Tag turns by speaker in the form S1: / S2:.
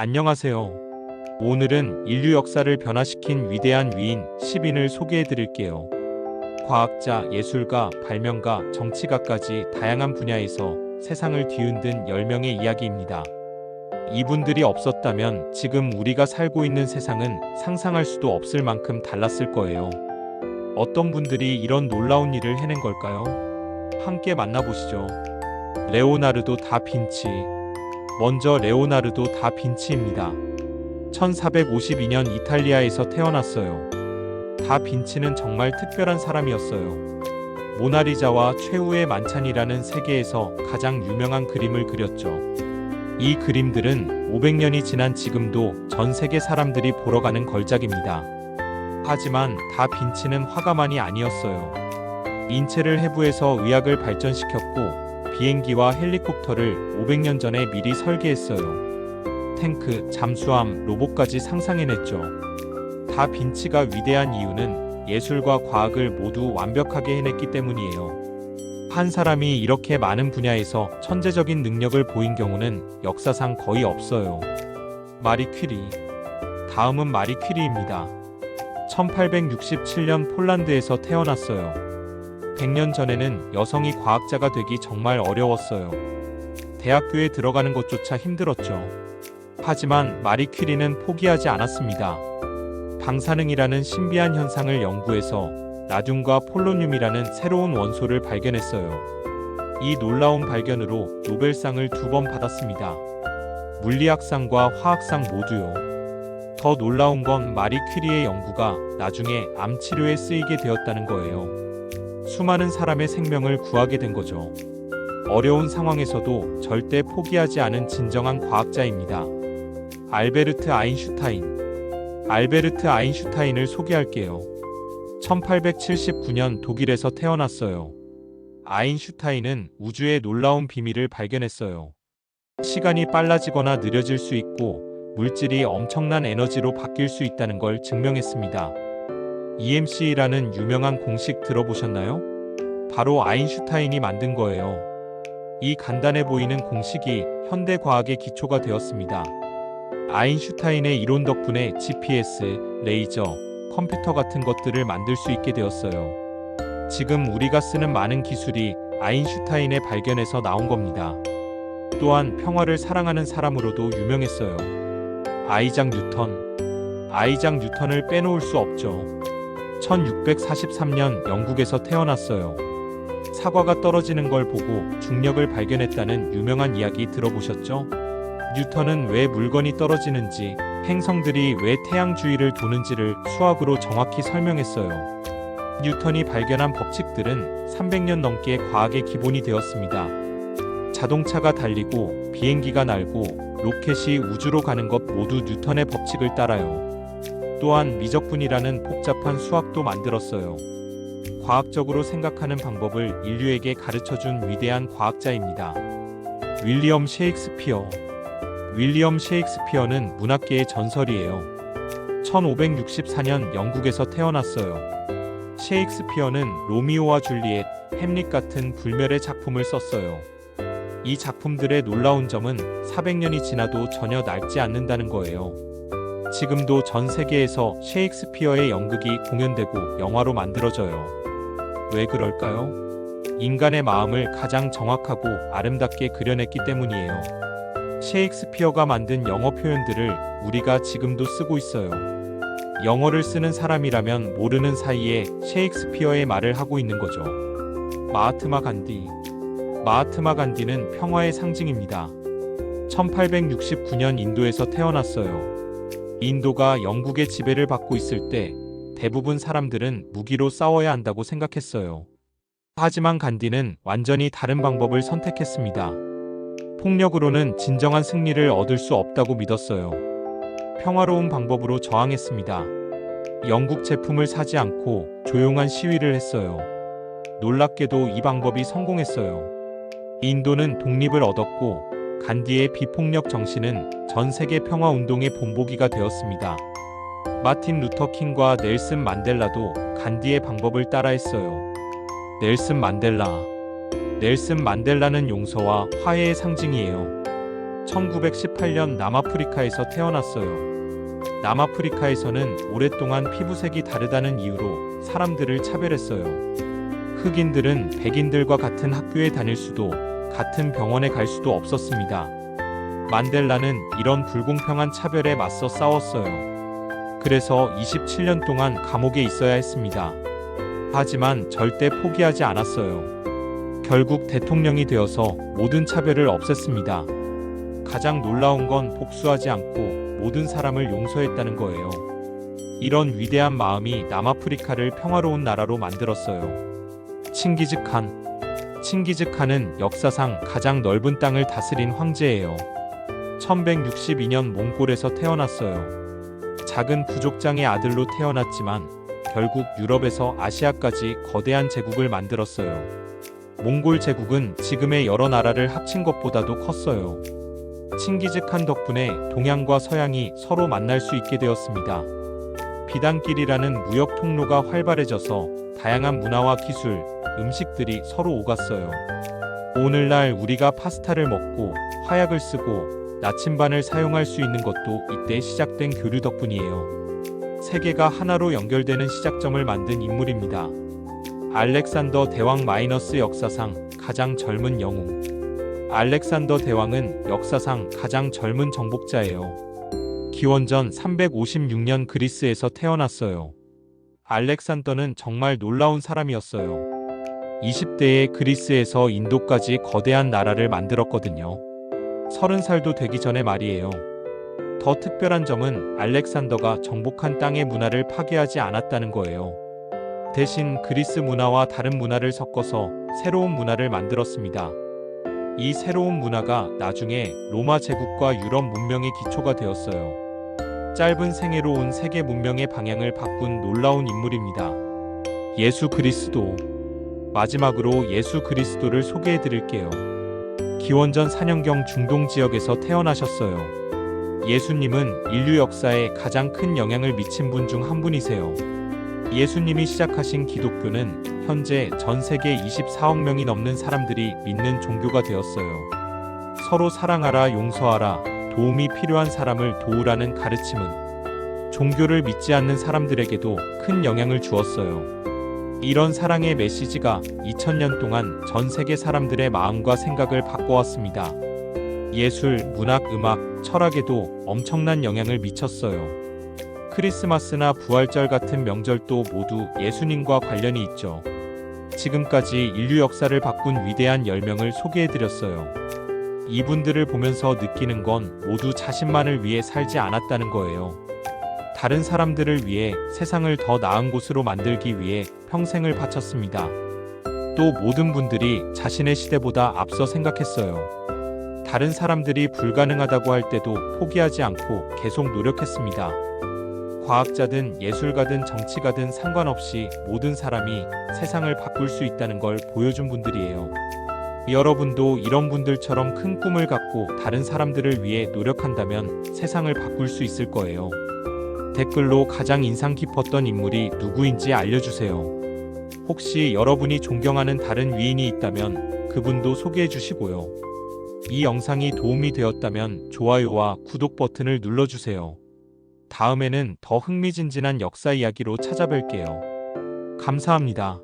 S1: 안녕하세요. 오늘은 인류 역사를 변화시킨 위대한 위인 10인을 소개해 드릴게요. 과학자, 예술가, 발명가, 정치가까지 다양한 분야에서 세상을 뒤흔든 10명의 이야기입니다. 이분들이 없었다면 지금 우리가 살고 있는 세상은 상상할 수도 없을 만큼 달랐을 거예요. 어떤 분들이 이런 놀라운 일을 해낸 걸까요? 함께 만나보시죠. 레오나르도 다빈치. 먼저 레오나르도 다빈치입니다. 1452년 이탈리아에서 태어났어요. 다빈치는 정말 특별한 사람이었어요. 모나리자와 최후의 만찬이라는 세계에서 가장 유명한 그림을 그렸죠. 이 그림들은 500년이 지난 지금도 전 세계 사람들이 보러 가는 걸작입니다. 하지만 다빈치는 화가만이 아니었어요. 인체를 해부해서 의학을 발전시켰고 비행기와 헬리콥터를 500년 전에 미리 설계했어요. 탱크, 잠수함, 로봇까지 상상해냈죠. 다빈치가 위대한 이유는 예술과 과학을 모두 완벽하게 해냈기 때문이에요. 한 사람이 이렇게 많은 분야에서 천재적인 능력을 보인 경우는 역사상 거의 없어요. 마리 퀴리. 다음은 마리 퀴리입니다. 1867년 폴란드에서 태어났어요. 100년 전에는 여성이 과학자가 되기 정말 어려웠어요. 대학교에 들어가는 것조차 힘들었죠. 하지만 마리 퀴리는 포기하지 않았습니다. 방사능이라는 신비한 현상을 연구해서 라듐과 폴로늄이라는 새로운 원소를 발견했어요. 이 놀라운 발견으로 노벨상을 2번 받았습니다. 물리학상과 화학상 모두요. 더 놀라운 건 마리 퀴리의 연구가 나중에 암 치료에 쓰이게 되었다는 거예요. 수많은 사람의 생명을 구하게 된 거죠. 어려운 상황에서도 절대 포기하지 않은 진정한 과학자입니다. 알베르트 아인슈타인. 알베르트 아인슈타인을 소개할게요. 1879년 독일에서 태어났어요. 아인슈타인은 우주의 놀라운 비밀을 발견했어요. 시간이 빨라지거나 느려질 수 있고 물질이 엄청난 에너지로 바뀔 수 있다는 걸 증명했습니다. EMC라는 유명한 공식 들어보셨나요? 바로 아인슈타인이 만든 거예요. 이 간단해 보이는 공식이 현대 과학의 기초가 되었습니다. 아인슈타인의 이론 덕분에 GPS, 레이저, 컴퓨터 같은 것들을 만들 수 있게 되었어요. 지금 우리가 쓰는 많은 기술이 아인슈타인의 발견에서 나온 겁니다. 또한 평화를 사랑하는 사람으로도 유명했어요. 아이작 뉴턴. 아이작 뉴턴을 빼놓을 수 없죠. 1643년 영국에서 태어났어요. 사과가 떨어지는 걸 보고 중력을 발견했다는 유명한 이야기 들어보셨죠? 뉴턴은 왜 물건이 떨어지는지, 행성들이 왜 태양 주위를 도는지를 수학으로 정확히 설명했어요. 뉴턴이 발견한 법칙들은 300년 넘게 과학의 기본이 되었습니다. 자동차가 달리고 비행기가 날고 로켓이 우주로 가는 것 모두 뉴턴의 법칙을 따라요. 또한 미적분이라는 복잡한 수학도 만들었어요. 과학적으로 생각하는 방법을 인류에게 가르쳐준 위대한 과학자입니다. 윌리엄 셰익스피어. 윌리엄 셰익스피어는 문학계의 전설이에요. 1564년 영국에서 태어났어요. 셰익스피어는 로미오와 줄리엣, 햄릿 같은 불멸의 작품을 썼어요. 이 작품들의 놀라운 점은 400년이 지나도 전혀 낡지 않는다는 거예요. 지금도 전 세계에서 셰익스피어의 연극이 공연되고 영화로 만들어져요. 왜 그럴까요? 인간의 마음을 가장 정확하고 아름답게 그려냈기 때문이에요. 셰익스피어가 만든 영어 표현들을 우리가 지금도 쓰고 있어요. 영어를 쓰는 사람이라면 모르는 사이에 셰익스피어의 말을 하고 있는 거죠. 마하트마 간디. 마하트마 간디는 평화의 상징입니다. 1869년 인도에서 태어났어요. 인도가 영국의 지배를 받고 있을 때 대부분 사람들은 무기로 싸워야 한다고 생각했어요. 하지만 간디는 완전히 다른 방법을 선택했습니다. 폭력으로는 진정한 승리를 얻을 수 없다고 믿었어요. 평화로운 방법으로 저항했습니다. 영국 제품을 사지 않고 조용한 시위를 했어요. 놀랍게도 이 방법이 성공했어요. 인도는 독립을 얻었고 간디의 비폭력 정신은 전 세계 평화 운동의 본보기가 되었습니다. 마틴 루터 킹과 넬슨 만델라도 간디의 방법을 따라했어요. 넬슨 만델라. 넬슨 만델라는 용서와 화해의 상징이에요. 1918년 남아프리카에서 태어났어요. 남아프리카에서는 오랫동안 피부색이 다르다는 이유로 사람들을 차별했어요. 흑인들은 백인들과 같은 학교에 다닐 수도, 같은 병원에 갈 수도 없었습니다. 만델라는 이런 불공평한 차별에 맞서 싸웠어요. 그래서 27년 동안 감옥에 있어야 했습니다. 하지만 절대 포기하지 않았어요. 결국 대통령이 되어서 모든 차별을 없앴습니다. 가장 놀라운 건 복수하지 않고 모든 사람을 용서했다는 거예요. 이런 위대한 마음이 남아프리카를 평화로운 나라로 만들었어요. 칭기즈칸은 역사상 가장 넓은 땅을 다스린 황제예요. 1162년 몽골에서 태어났어요. 작은 부족장의 아들로 태어났지만 결국 유럽에서 아시아까지 거대한 제국을 만들었어요. 몽골 제국은 지금의 여러 나라를 합친 것보다도 컸어요. 칭기즈칸 덕분에 동양과 서양이 서로 만날 수 있게 되었습니다. 비단길이라는 무역 통로가 활발해져서 다양한 문화와 기술, 음식들이 서로 오갔어요. 오늘날 우리가 파스타를 먹고 화약을 쓰고 나침반을 사용할 수 있는 것도 이때 시작된 교류 덕분이에요. 세계가 하나로 연결되는 시작점을 만든 인물입니다. 알렉산더 대왕 마이너스 역사상 가장 젊은 영웅. 알렉산더 대왕은 역사상 가장 젊은 정복자예요. 기원전 356년 그리스에서 태어났어요. 알렉산더는 정말 놀라운 사람이었어요. 20대에 그리스에서 인도까지 거대한 나라를 만들었거든요. 30살도 되기 전에 말이에요. 더 특별한 점은 알렉산더가 정복한 땅의 문화를 파괴하지 않았다는 거예요. 대신 그리스 문화와 다른 문화를 섞어서 새로운 문화를 만들었습니다. 이 새로운 문화가 나중에 로마 제국과 유럽 문명의 기초가 되었어요. 짧은 생애로 온 세계 문명의 방향을 바꾼 놀라운 인물입니다. 예수 그리스도. 마지막으로 예수 그리스도를 소개해 드릴게요. 기원전 4년경 중동 지역에서 태어나셨어요. 예수님은 인류 역사에 가장 큰 영향을 미친 분 중 한 분이세요. 예수님이 시작하신 기독교는 현재 전 세계 24억 명이 넘는 사람들이 믿는 종교가 되었어요. 서로 사랑하라, 용서하라, 도움이 필요한 사람을 도우라는 가르침은 종교를 믿지 않는 사람들에게도 큰 영향을 주었어요. 이런 사랑의 메시지가 2000년 동안 전 세계 사람들의 마음과 생각을 바꿔왔습니다. 예술, 문학, 음악, 철학에도 엄청난 영향을 미쳤어요. 크리스마스나 부활절 같은 명절도 모두 예수님과 관련이 있죠. 지금까지 인류 역사를 바꾼 위대한 10명을 소개해드렸어요. 이분들을 보면서 느끼는 건 모두 자신만을 위해 살지 않았다는 거예요. 다른 사람들을 위해 세상을 더 나은 곳으로 만들기 위해 평생을 바쳤습니다. 또 모든 분들이 자신의 시대보다 앞서 생각했어요. 다른 사람들이 불가능하다고 할 때도 포기하지 않고 계속 노력했습니다. 과학자든 예술가든 정치가든 상관없이 모든 사람이 세상을 바꿀 수 있다는 걸 보여준 분들이에요. 여러분도 이런 분들처럼 큰 꿈을 갖고 다른 사람들을 위해 노력한다면 세상을 바꿀 수 있을 거예요. 댓글로 가장 인상 깊었던 인물이 누구인지 알려주세요. 혹시 여러분이 존경하는 다른 위인이 있다면 그분도 소개해 주시고요. 이 영상이 도움이 되었다면 좋아요와 구독 버튼을 눌러주세요. 다음에는 더 흥미진진한 역사 이야기로 찾아뵐게요. 감사합니다.